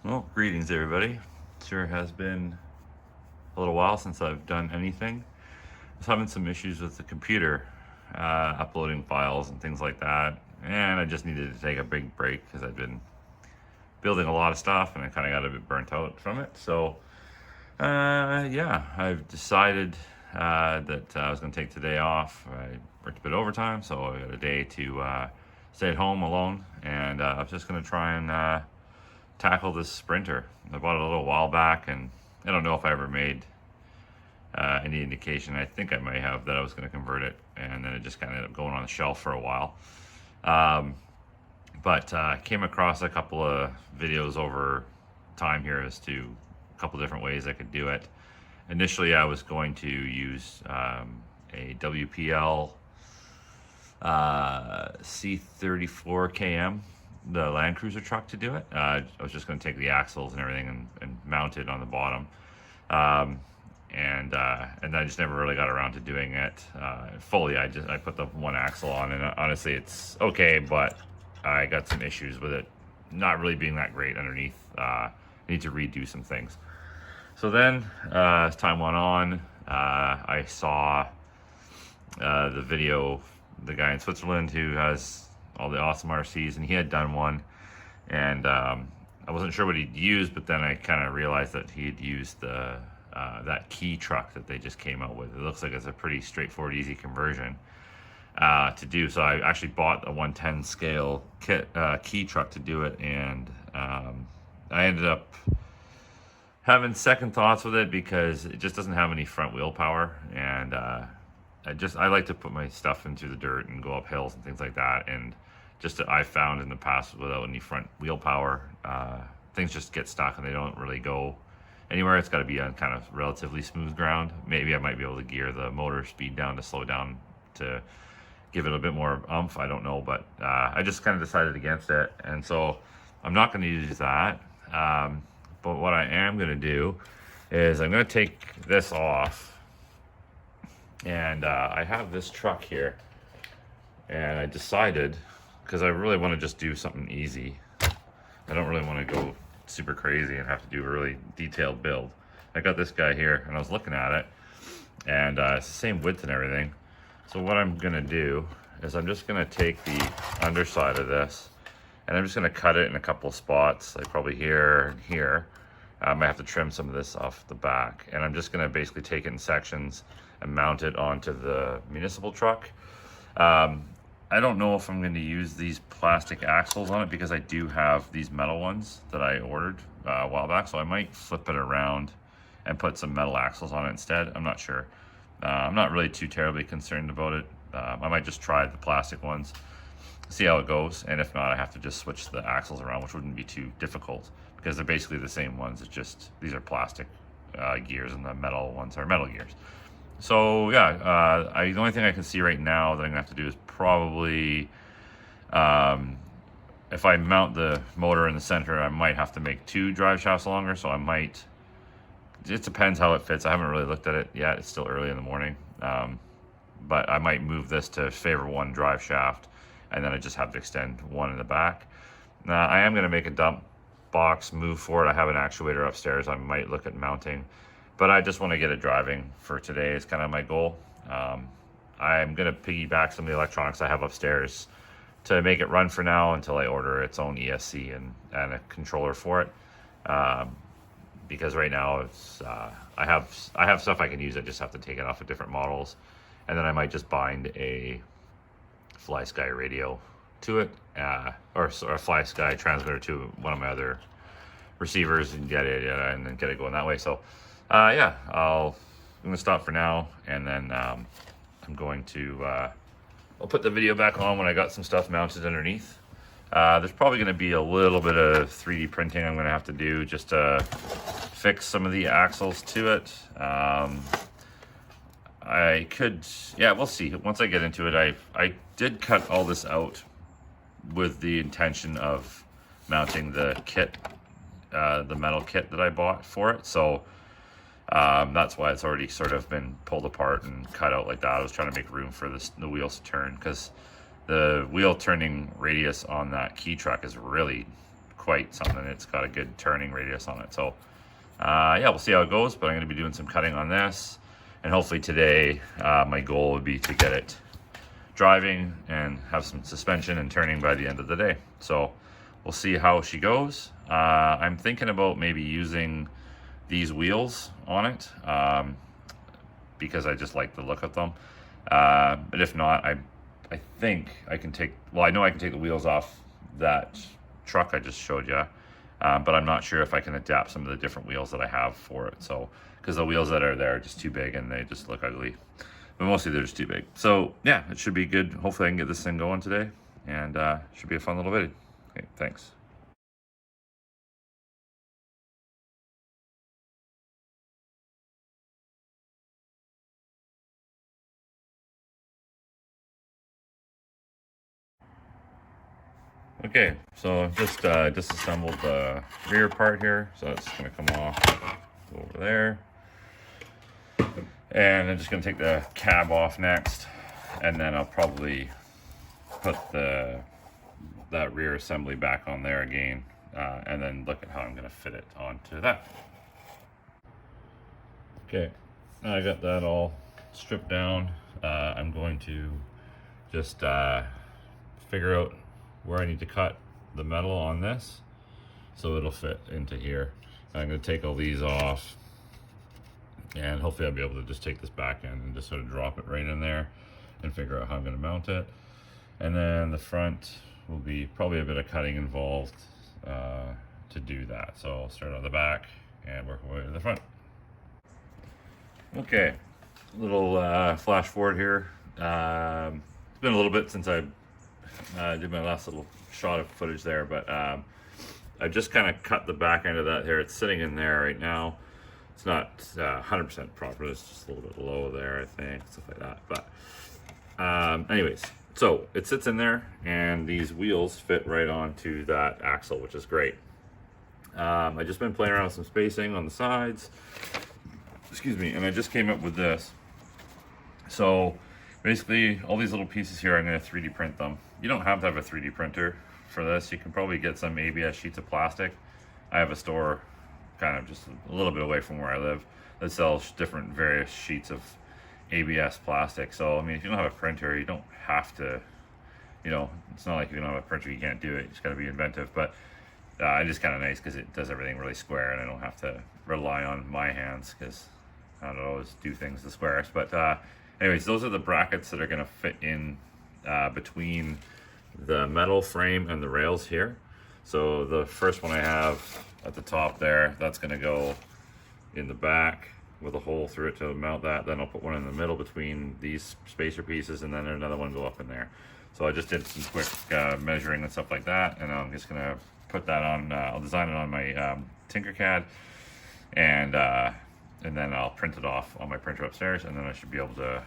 Well, greetings everybody. Sure has been a little while since I've done anything. I was having some issues with the computer, uploading files and things like that, and I just needed to take a big break because I've been building a lot of stuff and I kind of got a bit burnt out from it. So, yeah, I've decided that I was going to take today off. I worked a bit overtime, so I got a day to stay at home alone, and I was just going to try and tackle this Sprinter. I bought it a little while back, and I don't know if I ever made any indication. I think I may have that I was going to convert it, and then it just kind of ended up going on the shelf for a while. Um, but came across a couple of videos over time here as to a couple different ways I could do it. Initially, I was going to use a WPL C34KM, the Land Cruiser truck, to do it. I was just going to take the axles and everything and mount it on the bottom. Um, and I just never really got around to doing it fully. I put the one axle on, and honestly, it's okay, but I got some issues with it not really being that great underneath. I need to redo some things. So then, as time went on, I saw the video, the guy in Switzerland who has all the awesome RCs, and he had done one, and I wasn't sure what he'd used, but then I kind of realized that he had used the that key truck that they just came out with. It looks like it's a pretty straightforward, easy conversion to do. So I actually bought a 110 scale key truck to do it, and I ended up having second thoughts with it because it just doesn't have any front wheel power, and I like to put my stuff into the dirt and go up hills and things like that, and just I found in the past without any front wheel power, things just get stuck and they don't really go anywhere. It's got to be on kind of relatively smooth ground. Maybe I might be able to gear the motor speed down to slow down to give it a bit more oomph. I don't know, but I just kind of decided against it, and so I'm not going to use that. But what I am going to do is I'm going to take this off, and I have this truck here, and I decided, because I really want to just do something easy. I don't really want to go super crazy and have to do a really detailed build. I got this guy here, and I was looking at it, and it's the same width and everything. So what I'm going to do is I'm just going to take the underside of this, and I'm just going to cut it in a couple of spots, like probably here and here. I might have to trim some of this off the back, and I'm just going to basically take it in sections and mount it onto the municipal truck. I don't know if I'm going to use these plastic axles on it because I do have these metal ones that I ordered a while back, so I might flip it around and put some metal axles on it instead. I'm not sure. I'm not really too terribly concerned about it. I might just try the plastic ones, see how it goes, and if not, I have to just switch the axles around, which wouldn't be too difficult because they're basically the same ones. It's just these are plastic gears and the metal ones are metal gears. So yeah, the only thing I can see right now that I'm gonna have to do is probably, if I mount the motor in the center, I might have to make 2 drive shafts longer. So I might, it depends how it fits. I haven't really looked at it yet. It's still early in the morning, but I might move this to favor 1 drive shaft, and then I just have to extend 1 in the back. Now I am gonna make a dump box move for it. I have an actuator upstairs I might look at mounting, but I just want to get it driving for today is kind of my goal. I'm going to piggyback some of the electronics I have upstairs to make it run for now until I order its own ESC and a controller for it. Because right now it's I have stuff I can use. I just have to take it off of different models, and then I might just bind a Fly Sky radio to it, or a Fly Sky transmitter to one of my other receivers and get it and then get it going that way. So yeah, I'm gonna stop for now, and then I'm going to I'll put the video back on when I got some stuff mounted underneath. There's probably going to be a little bit of 3D printing I'm going to have to do just to fix some of the axles to it. I could, yeah, we'll see. Once I get into it, I did cut all this out with the intention of mounting the kit, the metal kit that I bought for it. So that's why it's already sort of been pulled apart and cut out like that. I was trying to make room for the wheels to turn, because the wheel turning radius on that key truck is really quite something. It's got a good turning radius on it. So yeah, we'll see how it goes, but I'm going to be doing some cutting on this. And hopefully today, my goal would be to get it driving and have some suspension and turning by the end of the day. So we'll see how she goes. I'm thinking about maybe using these wheels on it because I just like the look of them. But if not, I think I can take, well, I know I can take the wheels off that truck I just showed you, but I'm not sure if I can adapt some of the different wheels that I have for it. So, because the wheels that are there are just too big and they just look ugly, but mostly they're just too big. So yeah, it should be good. Hopefully I can get this thing going today, and should be a fun little video. Okay, thanks. Okay, so just disassembled the rear part here, so it's gonna come off, go over there. And I'm just gonna take the cab off next, and then I'll probably put that rear assembly back on there again, and then look at how I'm gonna fit it onto that. Okay, I got that all stripped down. I'm going to just figure out where I need to cut the metal on this so it'll fit into here. I'm going to take all these off, and hopefully I'll be able to just take this back in and just sort of drop it right in there and figure out how I'm going to mount it. And then the front will be probably a bit of cutting involved to do that. So I'll start on the back and work my way to the front. Okay, little flash forward here. It's been a little bit since I did my last little shot of footage there, but I just kind of cut the back end of that here. It's sitting in there right now. It's not 100% proper. It's just a little bit low there, I think, stuff like that. But anyways, so it sits in there, and these wheels fit right onto that axle, which is great. I just been playing around with some spacing on the sides. Excuse me, and I just came up with this. So basically, all these little pieces here, I'm going to 3D print them. You don't have to have a 3D printer for this. You can probably get some ABS sheets of plastic. I have a store kind of just a little bit away from where I live that sells different various sheets of ABS plastic. So, I mean, if you don't have a printer, you don't have to, you know, it's not like if you don't have a printer, you can't do it. You just got to be inventive. But it is kind of nice because it does everything really square, and I don't have to rely on my hands because I don't always do things the squarest. But anyways, those are the brackets that are going to fit in between the metal frame and the rails here. So the first one I have at the top there, that's going to go in the back with a hole through it to mount that. Then I'll put one in the middle between these spacer pieces, and then another one go up in there. So I just did some quick measuring and stuff like that, and I'm just going to put that on, I'll design it on my Tinkercad, and then I'll print it off on my printer upstairs, and then I should be able to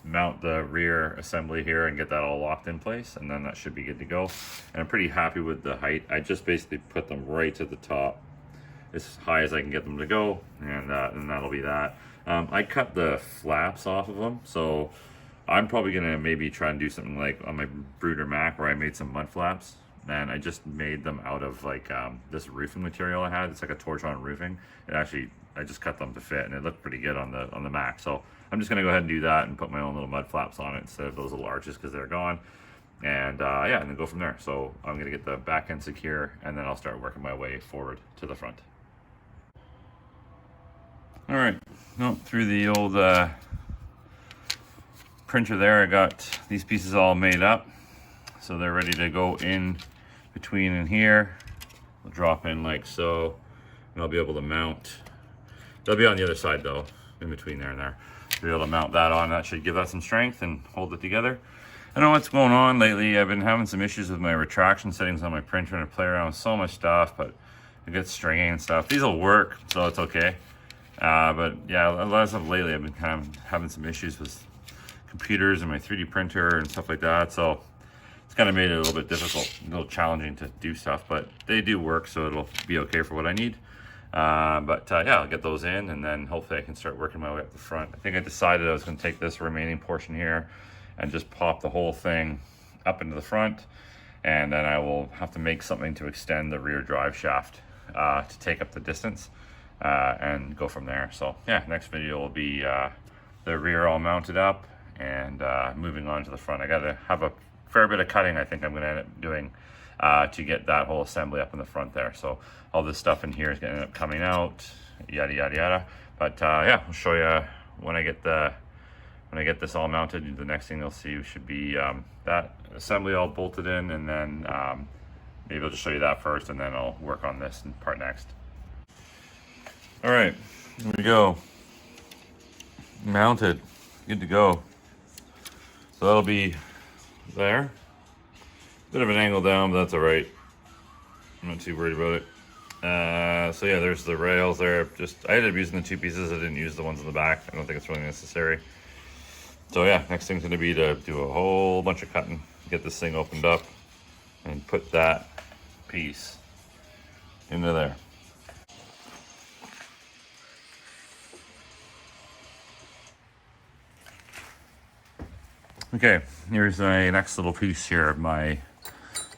mount the rear assembly here and get that all locked in place, and then that should be good to go. And I'm pretty happy with the height. I just basically put them right to the top, as high as I can get them to go, and that'll be that. I cut the flaps off of them, so I'm probably gonna maybe try and do something like on my Brooder Mac where I made some mud flaps, and I just made them out of like this roofing material I had. It's like a torch-on roofing. It actually, I just cut them to fit, and it looked pretty good on the Mac. So I'm just gonna go ahead and do that and put my own little mud flaps on it instead of those little arches because they're gone. And yeah, and then go from there. So I'm gonna get the back end secure, and then I'll start working my way forward to the front. All right, well, through the old printer there, I got these pieces all made up. So they're ready to go in between in here. I'll drop in like so, and I'll be able to mount. They'll be on the other side though, in between there and there. Be able to mount that on. That should give that some strength and hold it together. I don't know what's going on lately. I've been having some issues with my retraction settings on my printer, and I play around with so much stuff, but it gets stringy and stuff. These will work, so it's okay. But yeah, a lot of stuff lately, I've been kind of having some issues with computers and my 3D printer and stuff like that. So it's kind of made it a little bit difficult, a little challenging to do stuff, but they do work, so it'll be okay for what I need. But yeah, I'll get those in, and then hopefully I can start working my way up the front. I think I decided I was going to take this remaining portion here and just pop the whole thing up into the front, and then I will have to make something to extend the rear drive shaft to take up the distance and go from there. So yeah, next video will be the rear all mounted up and moving on to the front. I gotta have a fair bit of cutting, I think I'm gonna end up doing to get that whole assembly up in the front there. So all this stuff in here is gonna end up coming out, yada yada yada. But yeah, I'll show you when I get this all mounted. The next thing you'll see should be that assembly all bolted in, and then maybe I'll just show you that first, and then I'll work on this part next. All right, here we go. Mounted, good to go. So that'll be there. Bit of an angle down, but that's all right. I'm not too worried about it. So yeah, there's the rails there. I ended up using the 2 pieces. I didn't use the ones in the back. I don't think it's really necessary. So yeah, next thing's gonna be to do a whole bunch of cutting, get this thing opened up, and put that piece into there. Okay, here's my next little piece here of my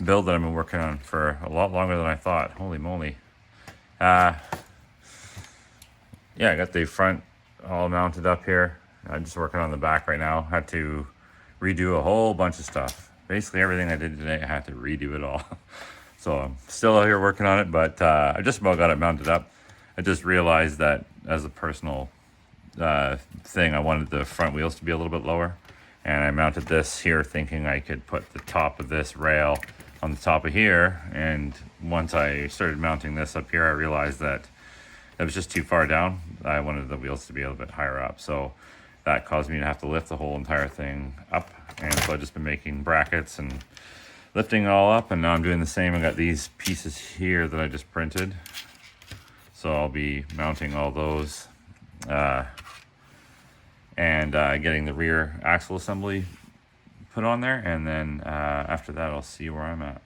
build that I've been working on for a lot longer than I thought. Holy moly. Yeah, I got the front all mounted up here. I'm just working on the back right now. Had to redo a whole bunch of stuff. Basically everything I did today, I had to redo it all. So I'm still out here working on it, but I just about got it mounted up. I just realized that as a personal thing, I wanted the front wheels to be a little bit lower. And I mounted this here thinking I could put the top of this rail on the top of here. And once I started mounting this up here, I realized that it was just too far down. I wanted the wheels to be a little bit higher up. So that caused me to have to lift the whole entire thing up. And so I've just been making brackets and lifting it all up. And now I'm doing the same. I got these pieces here that I just printed. So I'll be mounting all those and getting the rear axle assembly put on there. And then after that, I'll see where I'm at.